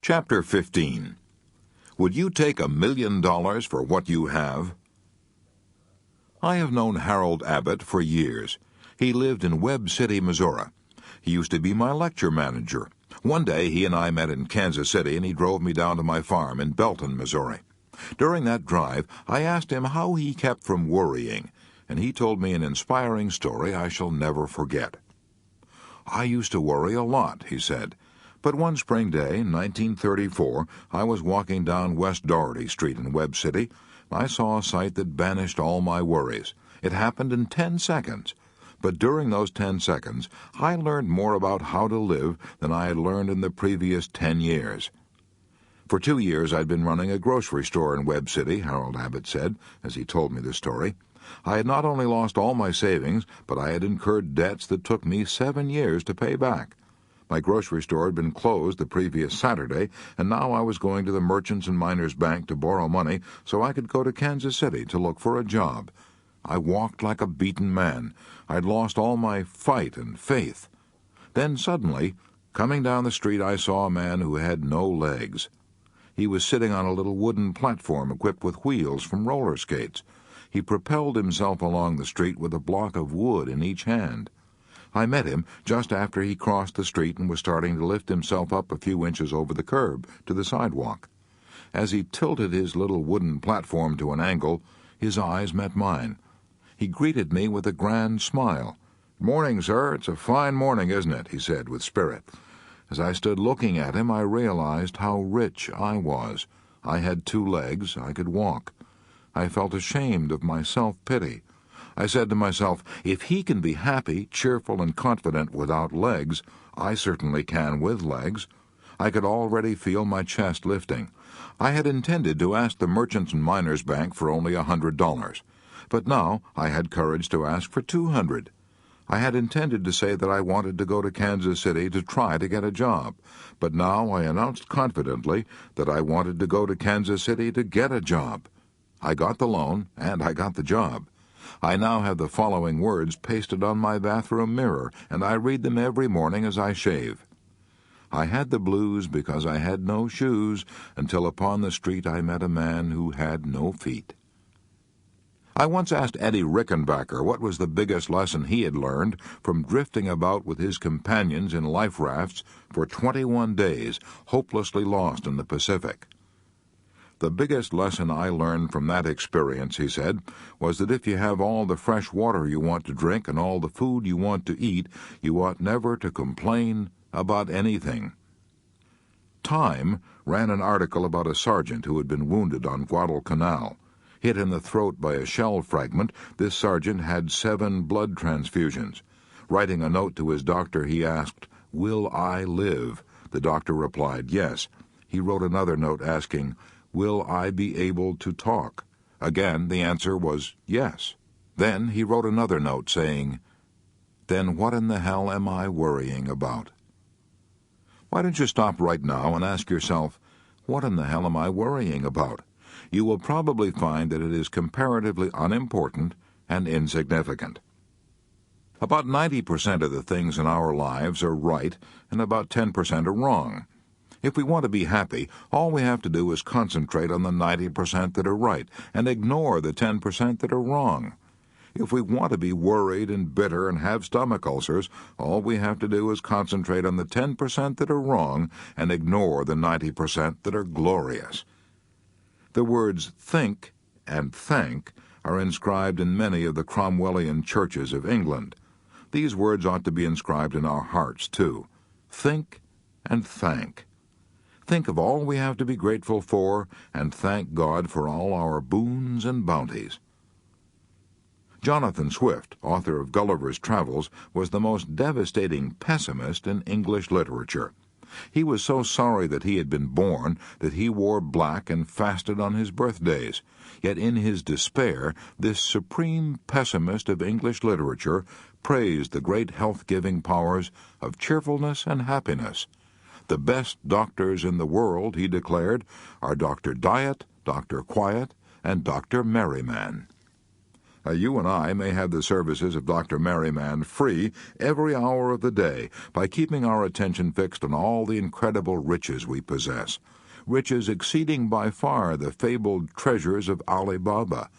Chapter 15. Would you take $1 million for what you have? I have known Harold Abbott for years. He lived in Webb City, Missouri. He used to be my lecture manager. One day he and I met in Kansas City, and he drove me down to my farm in Belton, Missouri. During that drive, I asked him how he kept from worrying, and he told me an inspiring story I shall never forget. "I used to worry a lot," he said. "But one spring day in 1934, I was walking down West Doherty Street in Webb City. I saw a sight that banished all my worries. It happened in 10 seconds. But during those 10 seconds, I learned more about how to live than I had learned in the previous 10 years. For 2 years I'd been running a grocery store in Webb City," Harold Abbott said, as he told me the story. "I had not only lost all my savings, but I had incurred debts that took me 7 years to pay back. My grocery store had been closed the previous Saturday, and now I was going to the Merchants and Miners Bank to borrow money so I could go to Kansas City to look for a job. I walked like a beaten man. I'd lost all my fight and faith. Then suddenly, coming down the street, I saw a man who had no legs. He was sitting on a little wooden platform equipped with wheels from roller skates. He propelled himself along the street with a block of wood in each hand. I met him just after he crossed the street and was starting to lift himself up a few inches over the curb to the sidewalk. As he tilted his little wooden platform to an angle, his eyes met mine. He greeted me with a grand smile. "Morning, sir. It's a fine morning, isn't it?" he said with spirit. As I stood looking at him, I realized how rich I was. I had 2 legs. I could walk. I felt ashamed of my self-pity. I said to myself, if he can be happy, cheerful, and confident without legs, I certainly can with legs. I could already feel my chest lifting. I had intended to ask the Merchants and Miners Bank for only $100, but now I had courage to ask for $200. I had intended to say that I wanted to go to Kansas City to try to get a job, but now I announced confidently that I wanted to go to Kansas City to get a job. I got the loan, and I got the job. I now have the following words pasted on my bathroom mirror, and I read them every morning as I shave. "I had the blues because I had no shoes, until upon the street I met a man who had no feet." I once asked Eddie Rickenbacker what was the biggest lesson he had learned from drifting about with his companions in life rafts for 21 days, hopelessly lost in the Pacific. "The biggest lesson I learned from that experience," he said, "was that if you have all the fresh water you want to drink and all the food you want to eat, you ought never to complain about anything." Time ran an article about a sergeant who had been wounded on Guadalcanal. Hit in the throat by a shell fragment, this sergeant had 7 blood transfusions. Writing a note to his doctor, he asked, "Will I live?" The doctor replied, "Yes." He wrote another note asking, "Will I be able to talk?" Again, the answer was yes. Then he wrote another note saying, "Then what in the hell am I worrying about?" Why don't you stop right now and ask yourself, what in the hell am I worrying about? You will probably find that it is comparatively unimportant and insignificant. About 90% of the things in our lives are right, and about 10% are wrong. If we want to be happy, all we have to do is concentrate on the 90% that are right and ignore the 10% that are wrong. If we want to be worried and bitter and have stomach ulcers, all we have to do is concentrate on the 10% that are wrong and ignore the 90% that are glorious. The words think and thank are inscribed in many of the Cromwellian churches of England. These words ought to be inscribed in our hearts, too. Think and thank. Think of all we have to be grateful for, and thank God for all our boons and bounties. Jonathan Swift, author of Gulliver's Travels, was the most devastating pessimist in English literature. He was so sorry that he had been born that he wore black and fasted on his birthdays. Yet in his despair, this supreme pessimist of English literature praised the great health-giving powers of cheerfulness and happiness. "The best doctors in the world," he declared, "are Dr. Diet, Dr. Quiet, and Dr. Merryman." You and I may have the services of Dr. Merriman free every hour of the day by keeping our attention fixed on all the incredible riches we possess, riches exceeding by far the fabled treasures of Ali Baba.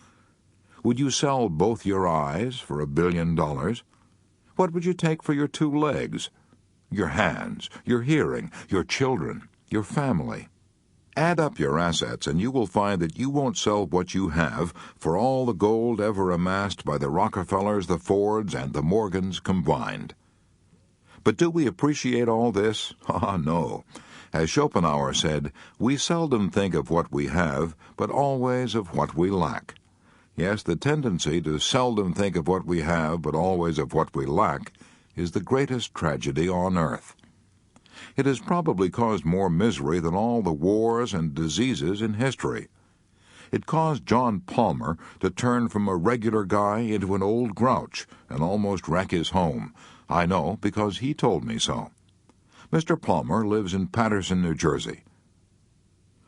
Would you sell both your eyes for $1 billion? What would you take for your 2 legs, your hands, your hearing, your children, your family? Add up your assets, and you will find that you won't sell what you have for all the gold ever amassed by the Rockefellers, the Fords, and the Morgans combined. But do we appreciate all this? Ah, no. As Schopenhauer said, we seldom think of what we have, but always of what we lack. Yes, the tendency to seldom think of what we have, but always of what we lack, is the greatest tragedy on earth. It has probably caused more misery than all the wars and diseases in history. It caused John Palmer to turn from a regular guy into an old grouch and almost wreck his home. I know, because he told me so. Mr. Palmer lives in Paterson, New Jersey.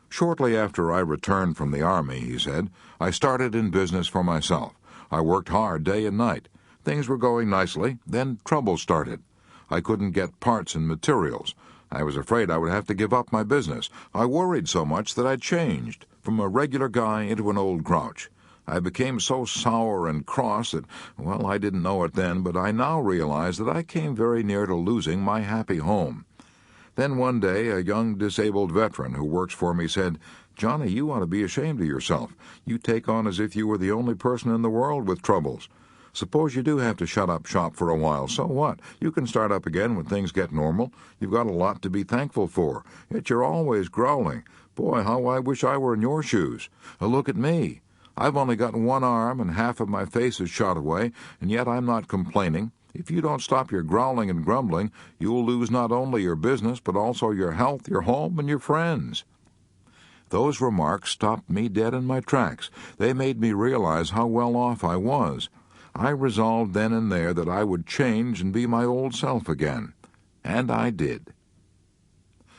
Shortly after I returned from the Army, he said, I started in business for myself. I worked hard day and night. Things were going nicely. Then trouble started. I couldn't get parts and materials. I was afraid I would have to give up my business. I worried so much that I changed from a regular guy into an old grouch. I became so sour and cross that, well, I didn't know it then, but I now realize that I came very near to losing my happy home. Then one day a young disabled veteran who works for me said, Johnny, you ought to be ashamed of yourself. You take on as if you were the only person in the world with troubles. Suppose you do have to shut up shop for a while. So what? You can start up again when things get normal. You've got a lot to be thankful for. Yet you're always growling. Boy, how I wish I were in your shoes. Look at me. I've only got 1 arm and half of my face is shot away, and yet I'm not complaining. If you don't stop your growling and grumbling, you'll lose not only your business, but also your health, your home, and your friends. Those remarks stopped me dead in my tracks. They made me realize how well off I was. I resolved then and there that I would change and be my old self again. And I did.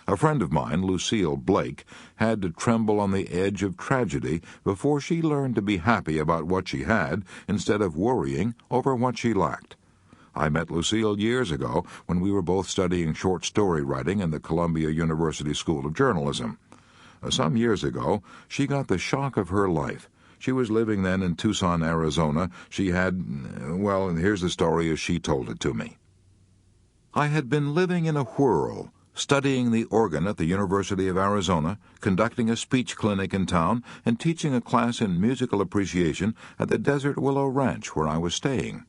A friend of mine, Lucille Blake, had to tremble on the edge of tragedy before she learned to be happy about what she had instead of worrying over what she lacked. I met Lucille years ago when we were both studying short story writing in the Columbia University School of Journalism. Some years ago, she got the shock of her life. She was living then in Tucson, Arizona. She had, well, here's the story as she told it to me. I had been living in a whirl, studying the organ at the University of Arizona, conducting a speech clinic in town, and teaching a class in musical appreciation at the Desert Willow Ranch where I was staying.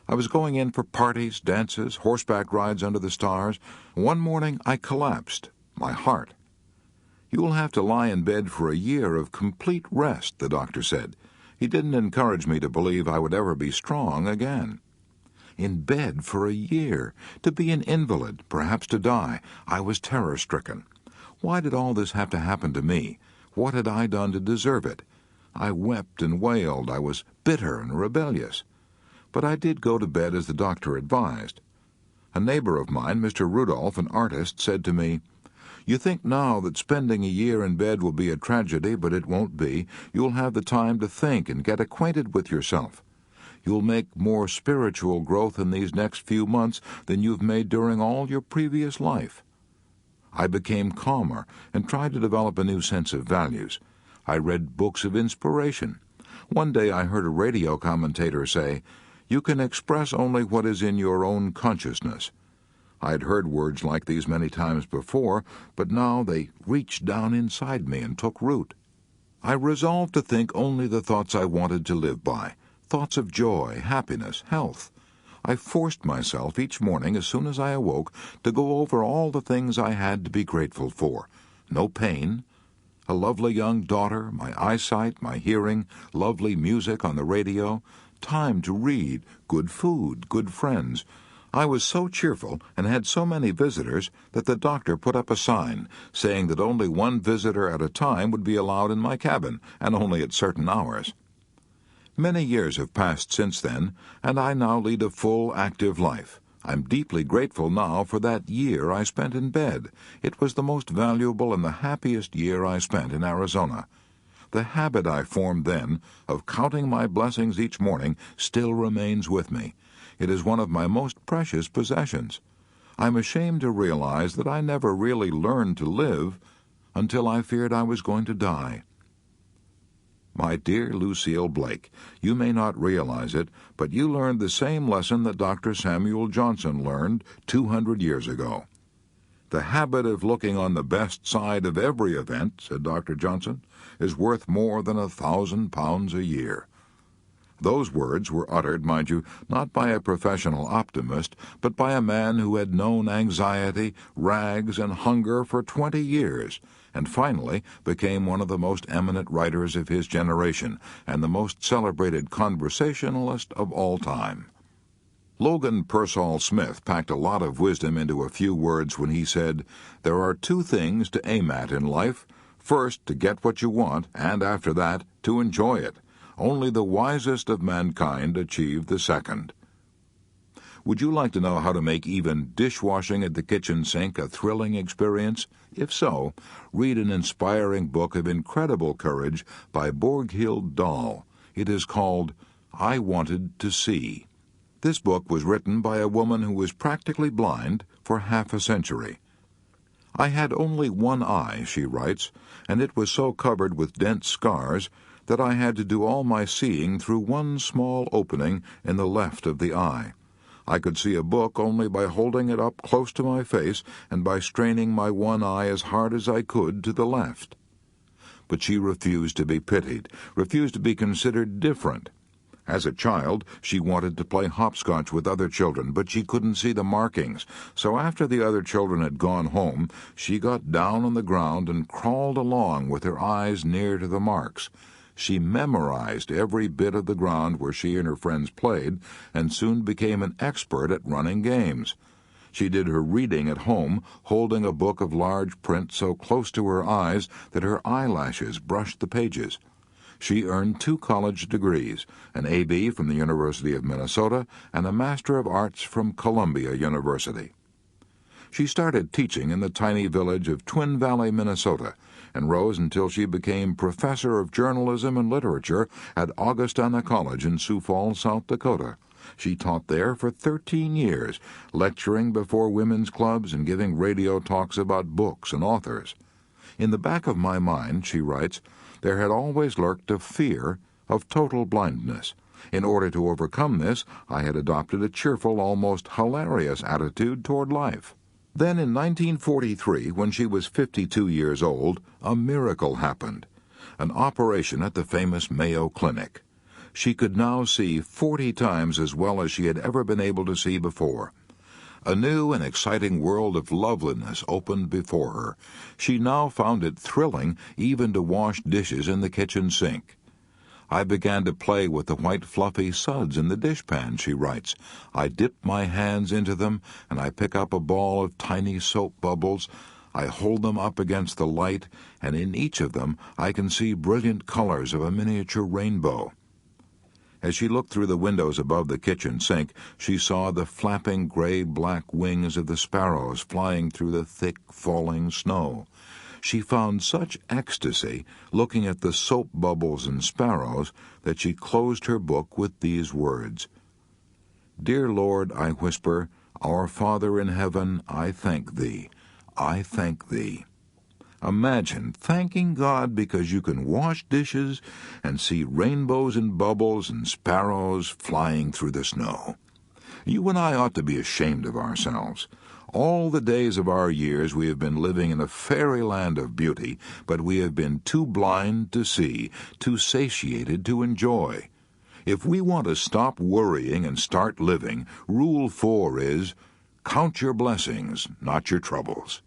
I was going in for parties, dances, horseback rides under the stars. One morning I collapsed, my heart. You will have to lie in bed for a year of complete rest, the doctor said. He didn't encourage me to believe I would ever be strong again. In bed for a year, to be an invalid, perhaps to die. I was terror-stricken. Why did all this have to happen to me? What had I done to deserve it? I wept and wailed. I was bitter and rebellious. But I did go to bed as the doctor advised. A neighbor of mine, Mr. Rudolph, an artist, said to me, You think now that spending a year in bed will be a tragedy, but it won't be. You'll have the time to think and get acquainted with yourself. You'll make more spiritual growth in these next few months than you've made during all your previous life. I became calmer and tried to develop a new sense of values. I read books of inspiration. One day I heard a radio commentator say, You can express only what is in your own consciousness. I had heard words like these many times before, but now they reached down inside me and took root. I resolved to think only the thoughts I wanted to live by, thoughts of joy, happiness, health. I forced myself each morning as soon as I awoke to go over all the things I had to be grateful for. No pain, a lovely young daughter, my eyesight, my hearing, lovely music on the radio, time to read, good food, good friends. I was so cheerful and had so many visitors that the doctor put up a sign saying that only one visitor at a time would be allowed in my cabin, and only at certain hours. Many years have passed since then, and I now lead a full, active life. I'm deeply grateful now for that year I spent in bed. It was the most valuable and the happiest year I spent in Arizona. The habit I formed then of counting my blessings each morning still remains with me. It is one of my most precious possessions. I'm ashamed to realize that I never really learned to live until I feared I was going to die. My dear Lucille Blake, you may not realize it, but you learned the same lesson that Dr. Samuel Johnson learned 200 years ago. The habit of looking on the best side of every event, said Dr. Johnson, is worth more than £1,000 a year. Those words were uttered, mind you, not by a professional optimist, but by a man who had known anxiety, rags, and hunger for 20 years, and finally became one of the most eminent writers of his generation and the most celebrated conversationalist of all time. Logan Pearsall Smith packed a lot of wisdom into a few words when he said, "There are two things to aim at in life. First, to get what you want, and after that, to enjoy it. Only the wisest of mankind achieve the second." Would you like to know how to make even dishwashing at the kitchen sink a thrilling experience? If so, read an inspiring book of incredible courage by Borghild Dahl. It is called I Wanted to See. This book was written by a woman who was practically blind for half a century. "I had only one eye," she writes, "and it was so covered with dense scars that I had to do all my seeing through one small opening in the left of the eye. I could see a book only by holding it up close to my face and by straining my one eye as hard as I could to the left." But she refused to be pitied, refused to be considered different. As a child, she wanted to play hopscotch with other children, but she couldn't see the markings, so after the other children had gone home, she got down on the ground and crawled along with her eyes near to the marks. She memorized every bit of the ground where she and her friends played, and soon became an expert at running games. She did her reading at home, holding a book of large print so close to her eyes that her eyelashes brushed the pages. She earned 2 college degrees, an A.B. from the University of Minnesota and a Master of Arts from Columbia University. She started teaching in the tiny village of Twin Valley, Minnesota, and rose until she became professor of journalism and literature at Augustana College in Sioux Falls, South Dakota. She taught there for 13 years, lecturing before women's clubs and giving radio talks about books and authors. "In the back of my mind," she writes, "there had always lurked a fear of total blindness. In order to overcome this, I had adopted a cheerful, almost hilarious attitude toward life." Then in 1943, when she was 52 years old, a miracle happened. An operation at the famous Mayo Clinic. She could now see 40 times as well as she had ever been able to see before. A new and exciting world of loveliness opened before her. She now found it thrilling even to wash dishes in the kitchen sink. "I began to play with the white fluffy suds in the dishpan," she writes. "I dip my hands into them, and I pick up a ball of tiny soap bubbles. I hold them up against the light, and in each of them I can see brilliant colors of a miniature rainbow." As she looked through the windows above the kitchen sink, she saw the flapping gray-black wings of the sparrows flying through the thick, falling snow. She found such ecstasy looking at the soap bubbles and sparrows that she closed her book with these words, "Dear Lord," I whisper, "our Father in heaven, I thank Thee. I thank Thee." Imagine thanking God because you can wash dishes and see rainbows and bubbles and sparrows flying through the snow. You and I ought to be ashamed of ourselves. All the days of our years we have been living in a fairyland of beauty, but we have been too blind to see, too satiated to enjoy. If we want to stop worrying and start living, Rule 4 is, count your blessings, not your troubles.